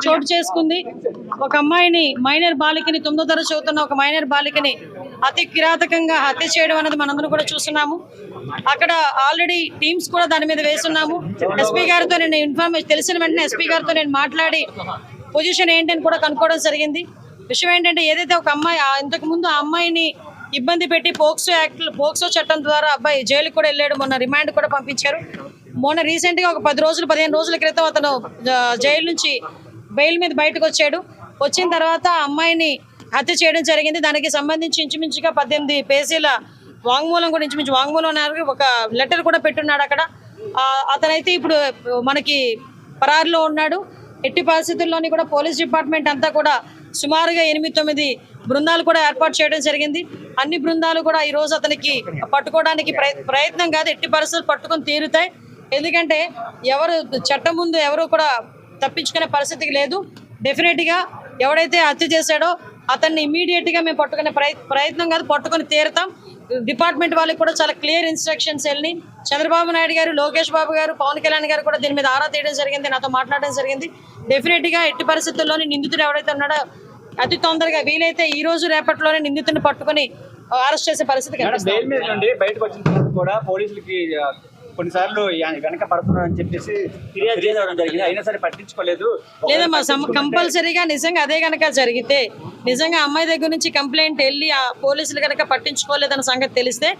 చోటు చేసుకుంది. ఒక అమ్మాయిని మైనర్ బాలికని 9వ తరగతి చదువుతున్న ఒక మైనర్ బాలికని అతి కిరాతకంగా హత్య చేయడం అనేది మనందరం కూడా చూస్తున్నాము. అక్కడ ఆల్రెడీ టీమ్స్ కూడా దాని మీద వేస్తున్నాము. ఎస్పీ గారితో నేను ఇన్ఫర్మేషన్ తెలిసిన వెంటనే ఎస్పీ గారితో నేను మాట్లాడి పొజిషన్ ఏంటని కూడా కనుక్కోవడం జరిగింది. విషయం ఏంటంటే ఏదైతే ఒక అమ్మాయి ఇంతకు ముందు ఆ అమ్మాయిని ఇబ్బంది పెట్టి పోక్సో చట్టం ద్వారా అబ్బాయి జైలుకి కూడా వెళ్ళాడు. మొన్న రిమాండ్ కూడా పంపించారు. మొన్న రీసెంట్ గా ఒక 15 రోజుల క్రితం అతను జైలు నుంచి బెయిల్ మీద బయటకు వచ్చాడు. వచ్చిన తర్వాత అమ్మాయిని హత్య చేయడం జరిగింది. దానికి సంబంధించి ఇంచుమించుగా 18 పేజీల వాంగ్మూలం కూడా ఇంచుమించు వాంగ్మూలం ఒక లెటర్ కూడా పెట్టున్నాడు అక్కడ. అతనైతే ఇప్పుడు మనకి పరారులో ఉన్నాడు. ఎట్టి పరిస్థితుల్లోని కూడా పోలీస్ డిపార్ట్మెంట్ అంతా కూడా సుమారుగా 8-9 బృందాలు కూడా ఏర్పాటు చేయడం జరిగింది. అన్ని బృందాలు కూడా ఈ రోజు అతనికి పట్టుకోవడానికి ప్రయత్నం కాదు, ఎట్టి పరిస్థితులు పట్టుకొని తీరుతాయి. ఎందుకంటే ఎవరు చట్టం ముందు ఎవరు కూడా తప్పించుకునే పరిస్థితికి లేదు. డెఫినెట్ గా ఎవడైతే హత్య చేశాడో అతన్ని ఇమీడియట్ గా మేము పట్టుకునే ప్రయత్నం కాదు, పట్టుకొని తీరుతాం. డిపార్ట్మెంట్ వాళ్ళకి కూడా చాలా క్లియర్ ఇన్స్ట్రక్షన్స్ వెళ్ళి చంద్రబాబు నాయుడు గారు, లోకేష్ బాబు గారు, పవన్ కళ్యాణ్ గారు కూడా దీని మీద ఆరా తీయడం జరిగింది, నాతో మాట్లాడడం జరిగింది. డెఫినెట్ గా ఎట్టి పరిస్థితుల్లోని నిందితుడు ఎవరైతే ఉన్నాడో అతి తొందరగా వీలైతే ఈ రోజు రేపట్లోనే నిందితుడిని పట్టుకుని అరెస్ట్ చేసే పరిస్థితి కొన్నిసార్లు వెనక పడుతున్నారు అని చెప్పేసి ఫిర్యాదు చేయడం జరిగింది. అయినా సరే పట్టించుకోలేదు. లేదమ్మా, కంపల్సరీగా నిజంగా అదే కనుక జరిగితే, నిజంగా అమ్మాయి దగ్గర నుంచి కంప్లైంట్ వెళ్ళి ఆ పోలీసులు కనుక పట్టించుకోలేదన్న సంగతి తెలిస్తే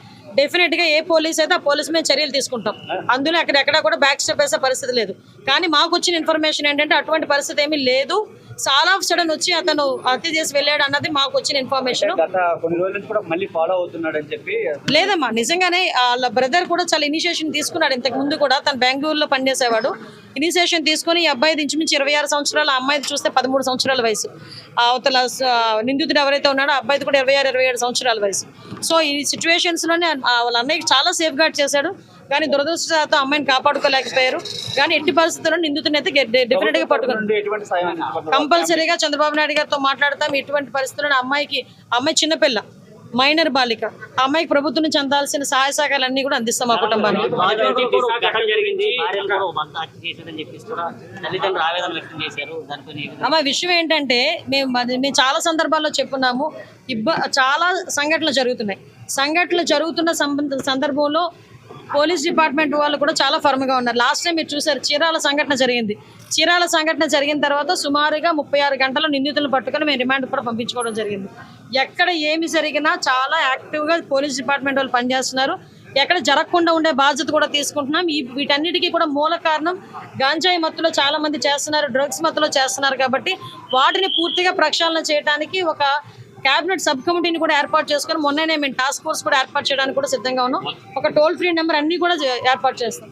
డెఫినెట్ గా ఏ పోలీస్ అయితే ఆ పోలీస్ మీద చర్యలు తీసుకుంటాం. అందులో అక్కడెక్కడా కూడా బ్యాక్ స్టెప్ వేసే పరిస్థితి లేదు. కానీ మాకు వచ్చిన ఇన్ఫర్మేషన్ ఏంటంటే అటువంటి పరిస్థితి ఏమీ లేదు. చాలా ఆఫ్ సడన్ వచ్చి అతను హత్య చేసి వెళ్ళాడు అన్నది మాకు వచ్చిన ఇన్ఫర్మేషన్. లేదమ్మా, నిజంగానే వాళ్ళ బ్రదర్ కూడా చాలా ఇనిషియేషన్ తీసుకున్నాడు. ఇంతకు ముందు కూడా తను బెంగళూరులో పనిచేసేవాడు. ఇనిషియేషన్ తీసుకుని ఈ అబ్బాయి ఇంచుమించు 26 సంవత్సరాలు, ఆ అమ్మాయిది చూస్తే 13 సంవత్సరాల వయసు. అవతల నిందితుడు ఎవరైతే ఉన్నాడో ఆ అబ్బాయిది కూడా 26-27 సంవత్సరాల వయసు. సో ఈ సిచ్యువేషన్స్ లోనే వాళ్ళ అన్నయ్యకి చాలా సేఫ్ గార్డ్ చేశాడు. కానీ దురదృష్టంతో అమ్మాయిని కాపాడుకోలేకపోయారు. కానీ ఎట్టి పరిస్థితుల్లో నిందితుని అయితే డెఫినెట్ గా పట్టుకున్నాం. కంపల్సరీగా చంద్రబాబు నాయుడు గారితో మాట్లాడతాం. ఎటువంటి పరిస్థితుల్లో అమ్మాయి చిన్నపిల్ల, మైనర్ బాలిక, ఆ అమ్మాయికి ప్రభుత్వం నుంచి అందాల్సిన సహాయ సహకారాలు అన్ని కూడా అందిస్తాం మా కుటుంబానికి. అమ్మ విషయం ఏంటంటే మేము చాలా సందర్భాల్లో చెప్పున్నాము, చాలా సంఘటనలు జరుగుతున్న సందర్భంలో పోలీస్ డిపార్ట్మెంట్ వాళ్ళు కూడా చాలా ఫర్మ్ గా ఉన్నారు. లాస్ట్ టైం మీరు చూసారు, చీరాల సంఘటన జరిగిన తర్వాత సుమారుగా 36 గంటల నిందితులను పట్టుకొని మేము రిమాండ్ కూడా పంపించుకోవడం జరిగింది. ఎక్కడ ఏమి జరిగినా చాలా యాక్టివ్ గా పోలీస్ డిపార్ట్మెంట్ వాళ్ళు పనిచేస్తున్నారు. ఎక్కడ జరగకుండా ఉండే బాధ్యత కూడా తీసుకుంటున్నాం. వీటన్నిటికీ కూడా మూల కారణం గాంజాయి మత్తులో చాలా మంది చేస్తున్నారు, డ్రగ్స్ మత్తులో చేస్తున్నారు. కాబట్టి వాటిని పూర్తిగా ప్రక్షాళన చేయడానికి ఒక కేబినెట్ సబ్ కమిటీని కూడా ఏర్పాటు చేసుకుని మొన్ననే మేము టాస్క్ ఫోర్స్ కూడా ఏర్పాటు చేయడానికి కూడా సిద్ధంగా ఉన్నాం. ఒక టోల్ ఫ్రీ నెంబర్ అన్ని కూడా ఏర్పాటు చేస్తాం.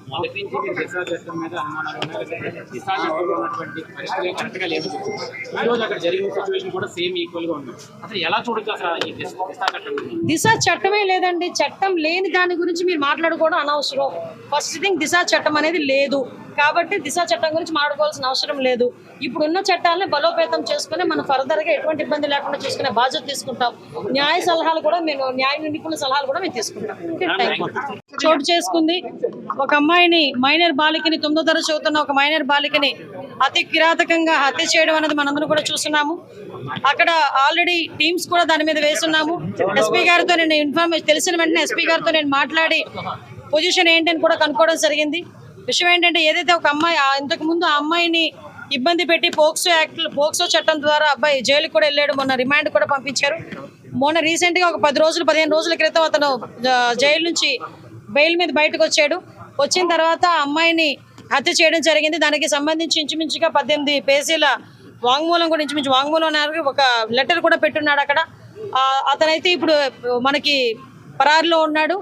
దిశ చట్టమే లేదండి. చట్టం లేని దాని గురించి మీరు మాట్లాడుకోవడం అనవసరం. ఫస్ట్ థింగ్, దిశ చట్టం అనేది లేదు కాబట్టి దిశ చట్టం గురించి మాట్లాడుకోవాల్సిన అవసరం లేదు. ఇప్పుడున్న చట్టాలని బలోపేతం చేసుకుని మనం ఫర్దర్ గా ఎటువంటి ఇబ్బంది లేకుండా చూసుకునే బాధ్యత తీసుకుంటాం. న్యాయ సలహాలు కూడా న్యాయ నిపుణుల సలహాలు కూడా మేము తీసుకుంటాం. చోటు చేసుకుంది. ఒక అమ్మాయిని మైనర్ బాలికని 9వ తరగతి చదువుతున్న ఒక మైనర్ బాలికని అతి కిరాతకంగా హత్య చేయడం అనేది మనందరం కూడా చూస్తున్నాము. అక్కడ ఆల్రెడీ టీమ్స్ కూడా దాని మీద వేస్తున్నాము. ఎస్పీ గారితో నేను ఇన్ఫర్మేషన్ తెలిసిన వెంటనే ఎస్పీ గారితో నేను మాట్లాడి పొజిషన్ ఏంటని కూడా కనుక్కోవడం జరిగింది. విషయం ఏంటంటే ఏదైతే ఒక అమ్మాయి ఇంతకు ముందు ఆ అమ్మాయిని ఇబ్బంది పెట్టి పోక్సో చట్టం ద్వారా అబ్బాయి జైలుకి కూడా వెళ్ళాడు. మొన్న రిమాండ్ కూడా పంపించారు. మొన్న రీసెంట్ గా ఒక 15 రోజుల క్రితం అతను జైలు నుంచి బెయిల్ మీద బయటకు వచ్చాడు. వచ్చిన తర్వాత అమ్మాయిని హత్య చేయడం జరిగింది. దానికి సంబంధించి ఇంచుమించుగా 18 పేజీల వాంగ్మూలం కూడా ఇంచుమించు వాంగ్మూలం ఒక లెటర్ కూడా పెట్టున్నాడు అక్కడ. అతనైతే ఇప్పుడు మనకి పరారులో ఉన్నాడు.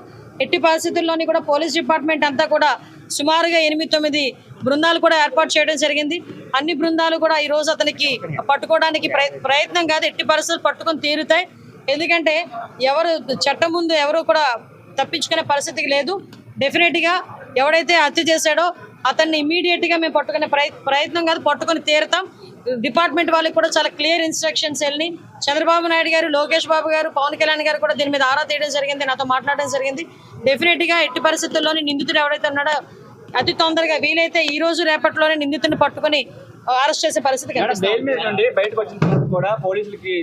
ఎట్టి పరిస్థితుల్లోని కూడా పోలీస్ డిపార్ట్మెంట్ అంతా కూడా సుమారుగా 8-9 బృందాలు కూడా ఏర్పాటు చేయడం జరిగింది. అన్ని బృందాలు కూడా ఈ రోజు అతనికి పట్టుకోవడానికి ప్రయత్నం కాదు, ఎట్టి పరిస్థితులు పట్టుకొని తీరుతాయి. ఎందుకంటే ఎవరు చట్టం ముందు ఎవరు కూడా తప్పించుకునే పరిస్థితికి లేదు. డెఫినెట్ గా ఎవడైతే హత్య చేశాడో అతన్ని ఇమీడియట్ గా మేము పట్టుకునే ప్రయత్నం కాదు, పట్టుకొని తీరుతాం. డిపార్ట్మెంట్ వాళ్ళకి కూడా చాలా క్లియర్ ఇన్స్ట్రక్షన్స్ వెళ్ళి చంద్రబాబు నాయుడు గారు, లోకేష్ బాబు గారు, పవన్ కళ్యాణ్ గారు కూడా దీని మీద ఆరా తీయడం జరిగింది, నాతో మాట్లాడడం జరిగింది. డెఫినెట్ గా ఎట్టి పరిస్థితుల్లోని నిందితుడు ఎవరైతే ఉన్నాడో అతి తొందరగా వీలైతే ఈ రోజు రేపట్లోనే నిందితుడిని పట్టుకుని అరెస్ట్ చేసే పరిస్థితి కనిపిస్తుంది. బెయిల్ మీద నుండి బయటకు వచ్చిన తర్వాత కూడా పోలీసులకి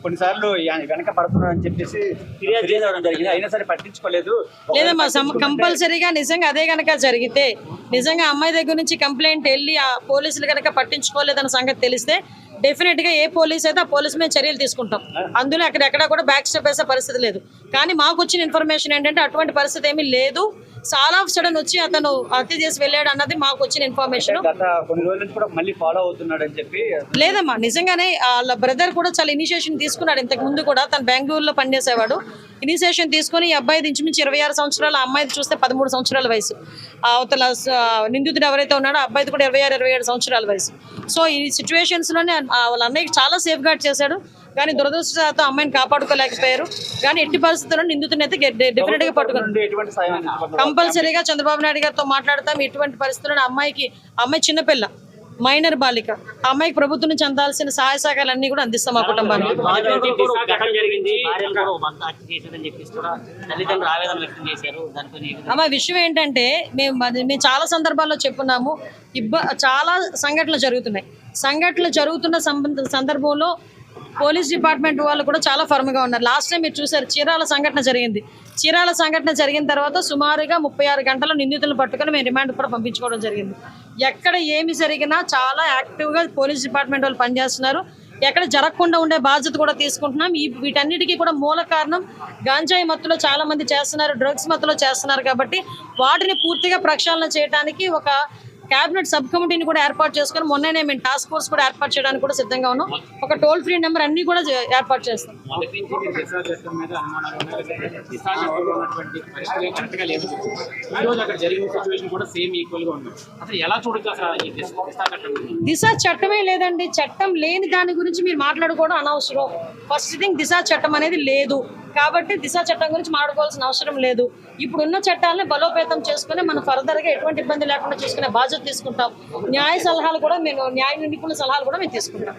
కొన్నిసార్లు వెనక పడుతున్నారని చెప్పేసి ఫిర్యాదు చేయడం జరిగింది. అయినా సరే పట్టించుకోలేదు. లేదమ్మా, కంపల్సరీగా నిజంగా అదే కనుక జరిగితే, నిజంగా అమ్మాయి దగ్గర నుంచి కంప్లైంట్ వెళ్ళి ఆ పోలీసులు కనుక పట్టించుకోలేదన్న సంగతి తెలిస్తే డెఫినెట్ గా ఏ పోలీస్ అయితే ఆ పోలీస్ మీద చర్యలు తీసుకుంటాం. అందులో అక్కడెక్కడ కూడా బ్యాక్ స్టెప్ వేసే పరిస్థితి లేదు. కానీ మాకు వచ్చిన ఇన్ఫర్మేషన్ ఏంటంటే అటువంటి పరిస్థితి ఏమీ లేదు. చాలా సడన్ వచ్చి అతను హత్య చేసి వెళ్ళాడు అన్నది మాకు వచ్చిన ఇన్ఫర్మేషన్. గత కొన్ని రోజుల నుంచి కూడా మళ్ళీ ఫాలో అవుతున్నాడు అని చెప్పి. లేదమ్మా, నిజంగానే వాళ్ళ బ్రదర్ కూడా చాలా ఇనిషియేషన్ తీసుకున్నాడు. ఇంతకు ముందు కూడా తను బెంగళూరులో పనిచేసేవాడు. ఇనిషియేషన్ తీసుకుని ఈ అబ్బాయి ఇంచుమించు 26 సంవత్సరాలు, ఆ అమ్మాయిది చూస్తే 13 సంవత్సరాల వయసు. అవతల నిందితుడు ఎవరైతే ఉన్నాడో ఆ అబ్బాయిది కూడా 26-27 సంవత్సరాల వయసు. సో ఈ సిచ్యువేషన్స్ లోనే వాళ్ళ అన్నయ్యకి చాలా సేఫ్ గార్డ్ చేశాడు. కానీ దురదృష్టంతో అమ్మాయిని కాపాడుకోలేకపోయారు. కానీ ఎట్టి పరిస్థితుల్లో నిందితుని అయితే డెఫినెట్ గా పట్టుకున్నాం. కంపల్సరీగా చంద్రబాబు నాయుడు గారితో మాట్లాడతాం. ఎటువంటి పరిస్థితుల్లో అమ్మాయి చిన్నపిల్ల, మైనర్ బాలిక, ఆ అమ్మాయికి ప్రభుత్వం నుంచి అందాల్సిన సహాయ సహకారాలన్నీ కూడా అందిస్తాం మా కుటుంబానికి. అమ్మ, విషయం ఏంటంటే మేము చాలా సందర్భాల్లో చెప్పున్నాము. చాలా సంఘటనలు జరుగుతున్న సందర్భంలో పోలీస్ డిపార్ట్మెంట్ వాళ్ళు కూడా చాలా ఫర్మ్ గా ఉన్నారు. లాస్ట్ టైం మీరు చూసారు, చీరాల సంఘటన జరిగిన తర్వాత సుమారుగా 36 గంటల నిందితులను పట్టుకొని మేము రిమాండ్ కూడా పంపించుకోవడం జరిగింది. ఎక్కడ ఏమి జరిగినా చాలా యాక్టివ్ గా పోలీస్ డిపార్ట్మెంట్ వాళ్ళు పనిచేస్తున్నారు. ఎక్కడ జరగకుండా ఉండే బాధ్యత కూడా తీసుకుంటున్నాం. వీటన్నిటికీ కూడా మూల కారణం గాంజాయి మత్తులో చాలా మంది చేస్తున్నారు, డ్రగ్స్ మత్తులో చేస్తున్నారు. కాబట్టి వాటిని పూర్తిగా ప్రక్షాళన చేయడానికి ఒక క్యాబినెట్ సబ్ కమిటీని కూడా ఏర్పాటు చేసుకుని మొన్ననే మేము టాస్క్ ఫోర్స్ కూడా ఏర్పాటు చేయడానికి కూడా సిద్ధంగా ఉన్నాం. ఒక టోల్ ఫ్రీ నెంబర్ అన్ని కూడా ఏర్పాటు చేస్తాం. దిశ చట్టమే లేదండి. చట్టం లేని దాని గురించి మీరు మాట్లాడుకోవడం అనవసరం. ఫస్ట్ థింగ్, దిశ చట్టం అనేది లేదు. కాబట్టి దిశ చట్టం గురించి మాట్లాడుకోవాల్సిన అవసరం లేదు. ఇప్పుడున్న చట్టాలని బలోపేతం చేసుకుని మనం ఫర్దర్ గా ఎటువంటి ఇబ్బంది లేకుండా చూసుకునే బాధ్యత తీసుకుంటాం. న్యాయ నిపుణుల సలహాలు కూడా మేము తీసుకుంటాం.